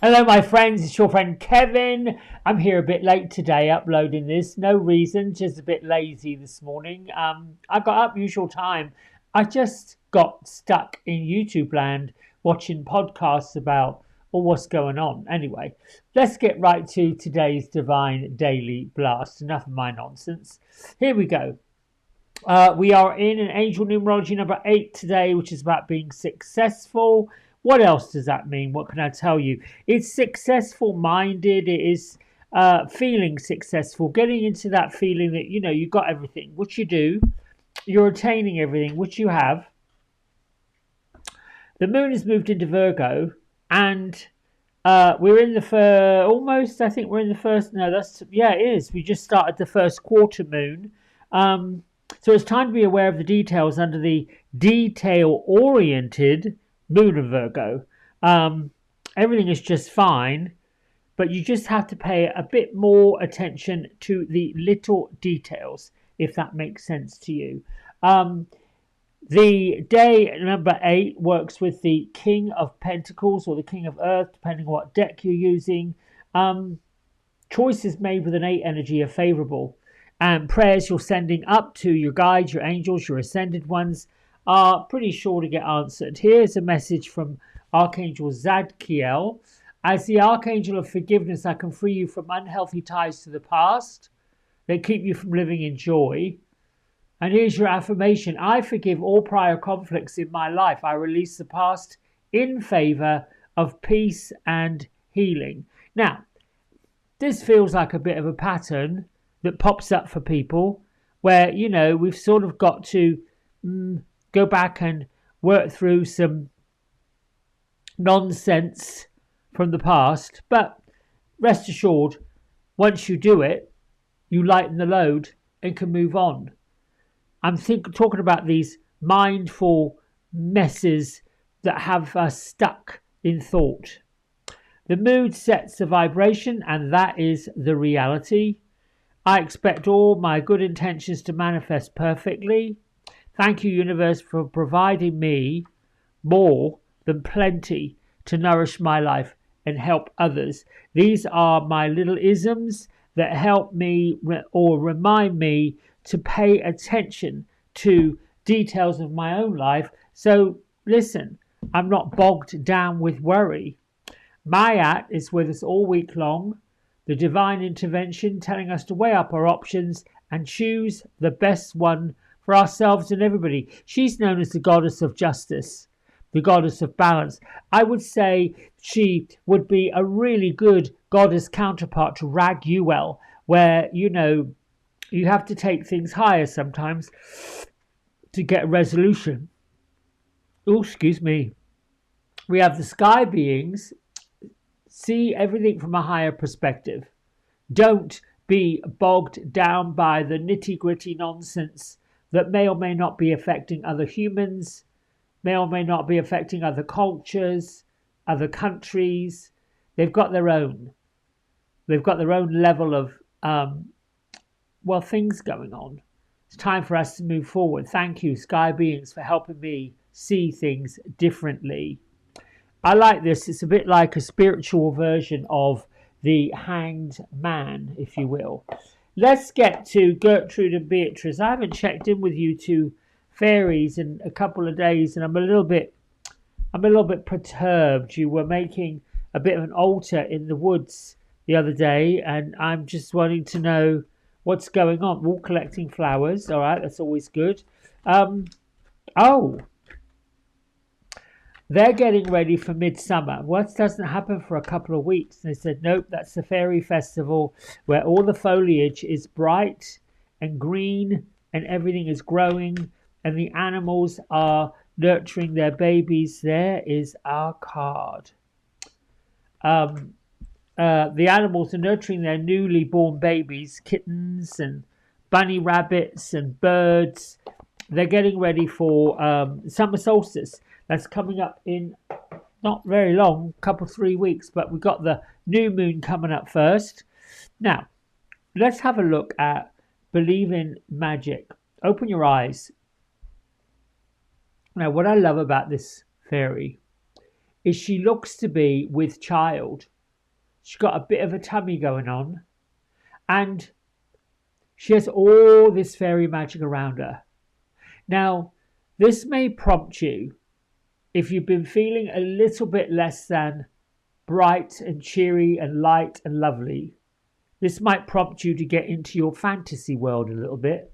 Hello, my friends. It's your friend Kevin. I'm here a bit late today uploading this. No reason, just a bit lazy this morning. I got up usual time. I just got stuck in YouTube land watching podcasts about all what's going on. Anyway, let's get right to today's Divine Daily Blast. Enough of my nonsense. Here we go. We are in an angel numerology number 8 today, which is about being successful. What else does that mean? What can I tell you? It's successful minded. It is feeling successful, getting into that feeling that you got everything, which you do. You're attaining everything, which you have. The moon has moved into Virgo, and we're in the almost. I think we're in the first. No, it is. We just started the first quarter moon. So it's time to be aware of the details under the detail-oriented moon of Virgo. Everything is just fine, but you just have to pay a bit more attention to the little details, if that makes sense to you. The day number 8 works with the King of Pentacles or the King of Earth, depending on what deck you're using. Choices made with an 8 energy are favorable. And prayers you're sending up to your guides, your angels, your ascended ones are pretty sure to get answered. Here's a message from Archangel Zadkiel. As the Archangel of Forgiveness, I can free you from unhealthy ties to the past that keep you from living in joy. And here's your affirmation. I forgive all prior conflicts in my life. I release the past in favor of peace and healing. Now, this feels like a bit of a pattern that pops up for people where, we've sort of got to go back and work through some nonsense from the past. But rest assured, once you do it, you lighten the load and can move on. I'm talking about these mindful messes that have us stuck in thought. The mood sets the vibration, and that is the reality. I expect all my good intentions to manifest perfectly. Thank you, universe, for providing me more than plenty to nourish my life and help others. These are my little isms that help me or remind me to pay attention to details of my own life. So listen, I'm not bogged down with worry. Mayat is with us all week long. The divine intervention telling us to weigh up our options and choose the best one for ourselves and everybody. She's known as the goddess of justice, the goddess of balance. I would say she would be a really good goddess counterpart to Raguel, where, you have to take things higher sometimes to get a resolution. Oh, excuse me. We have the sky beings. See everything from a higher perspective. Don't be bogged down by the nitty-gritty nonsense that may or may not be affecting other humans, may or may not be affecting other cultures, other countries. They've got their own. They've got their own level of, things going on. It's time for us to move forward. Thank you, sky beings, for helping me see things differently. I like this. It's a bit like a spiritual version of the Hanged Man, if you will. Let's get to Gertrude and Beatrice. I haven't checked in with you two fairies in a couple of days, and I'm a little bit perturbed. You were making a bit of an altar in the woods the other day, and I'm just wanting to know what's going on. We're all collecting flowers. All right, that's always good. They're getting ready for midsummer. What doesn't happen for a couple of weeks? They said, nope, that's the fairy festival where all the foliage is bright and green and everything is growing and the animals are nurturing their babies. There is our card. The animals are nurturing their newly born babies, kittens and bunny rabbits and birds. They're getting ready for summer solstice. That's coming up in not very long, couple 3 weeks, but we've got the new moon coming up first. Now, let's have a look at Believe in Magic. Open your eyes. Now, what I love about this fairy is she looks to be with child. She's got a bit of a tummy going on, and she has all this fairy magic around her. Now, this may prompt you, if you've been feeling a little bit less than bright and cheery and light and lovely, this might prompt you to get into your fantasy world a little bit.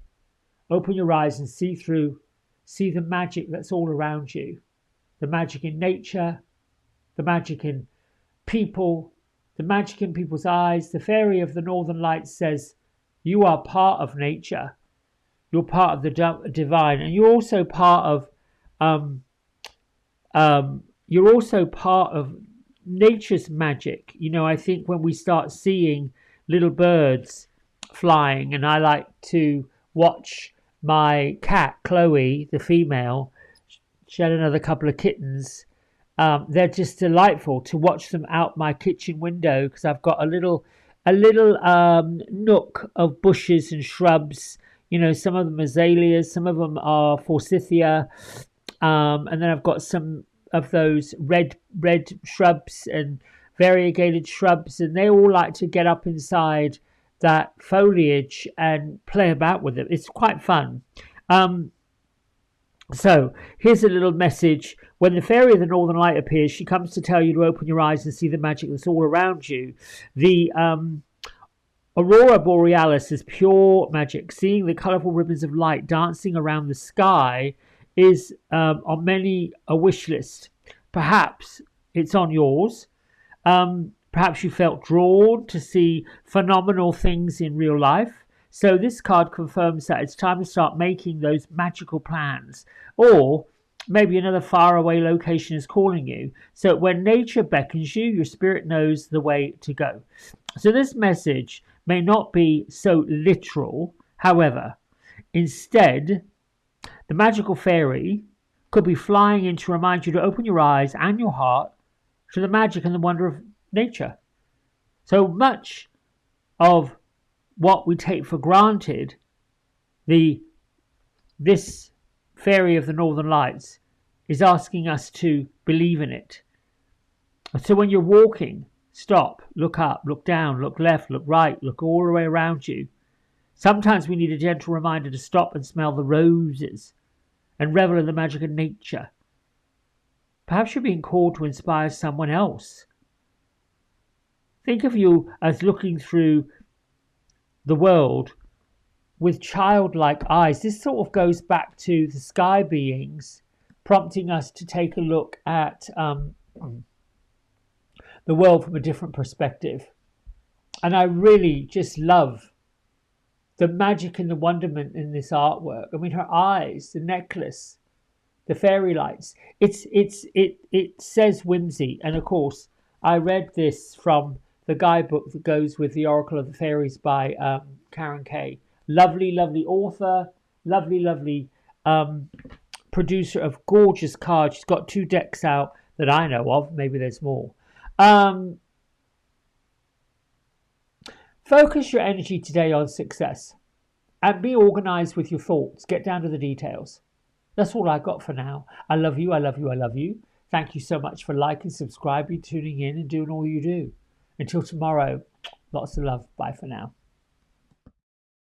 Open your eyes and see the magic that's all around you. The magic in nature, the magic in people, the magic in people's eyes. The fairy of the Northern Lights says, you are part of nature. You're part of the divine, and you're also part of nature's magic. You know, I think when we start seeing little birds flying, and I like to watch my cat Chloe, the female. She had another couple of kittens. They're just delightful to watch them out my kitchen window, because I've got a little nook of bushes and shrubs. You know, some of them azaleas, some of them are forsythia, and then I've got some of those red shrubs and variegated shrubs, and they all like to get up inside that foliage and play about with it. It's quite fun. So here's a little message. When the fairy of the Northern Light appears, she comes to tell you to open your eyes and see the magic that's all around you. The Aurora Borealis is pure magic. Seeing the colourful ribbons of light dancing around the sky is on many a wish list. Perhaps it's on yours. Perhaps you felt drawn to see phenomenal things in real life. So this card confirms that it's time to start making those magical plans. Or maybe another faraway location is calling you. So when nature beckons you, your spirit knows the way to go. So this message may not be so literal. However, instead, the magical fairy could be flying in to remind you to open your eyes and your heart to the magic and the wonder of nature. So much of what we take for granted, this fairy of the Northern Lights is asking us to believe in it. So when you're walking, stop, look up, look down, look left, look right, look all the way around you. Sometimes we need a gentle reminder to stop and smell the roses and revel in the magic of nature. Perhaps you're being called to inspire someone else. Think of you as looking through the world with childlike eyes. This sort of goes back to the sky beings, prompting us to take a look at the world from a different perspective. And I really just love the magic and the wonderment in this artwork. I mean, her eyes, the necklace, the fairy lights. It says whimsy. And of course, I read this from the guidebook that goes with The Oracle of the Fairies by Karen Kay. Lovely, lovely author, lovely producer of gorgeous cards. She's got 2 decks out that I know of. Maybe there's more. Focus your energy today on success and be organized with your thoughts. Get down to the details. That's all I got for now. I love you. I love you. I love you. Thank you so much for liking, subscribing, tuning in and doing all you do. Until tomorrow, lots of love. Bye for now.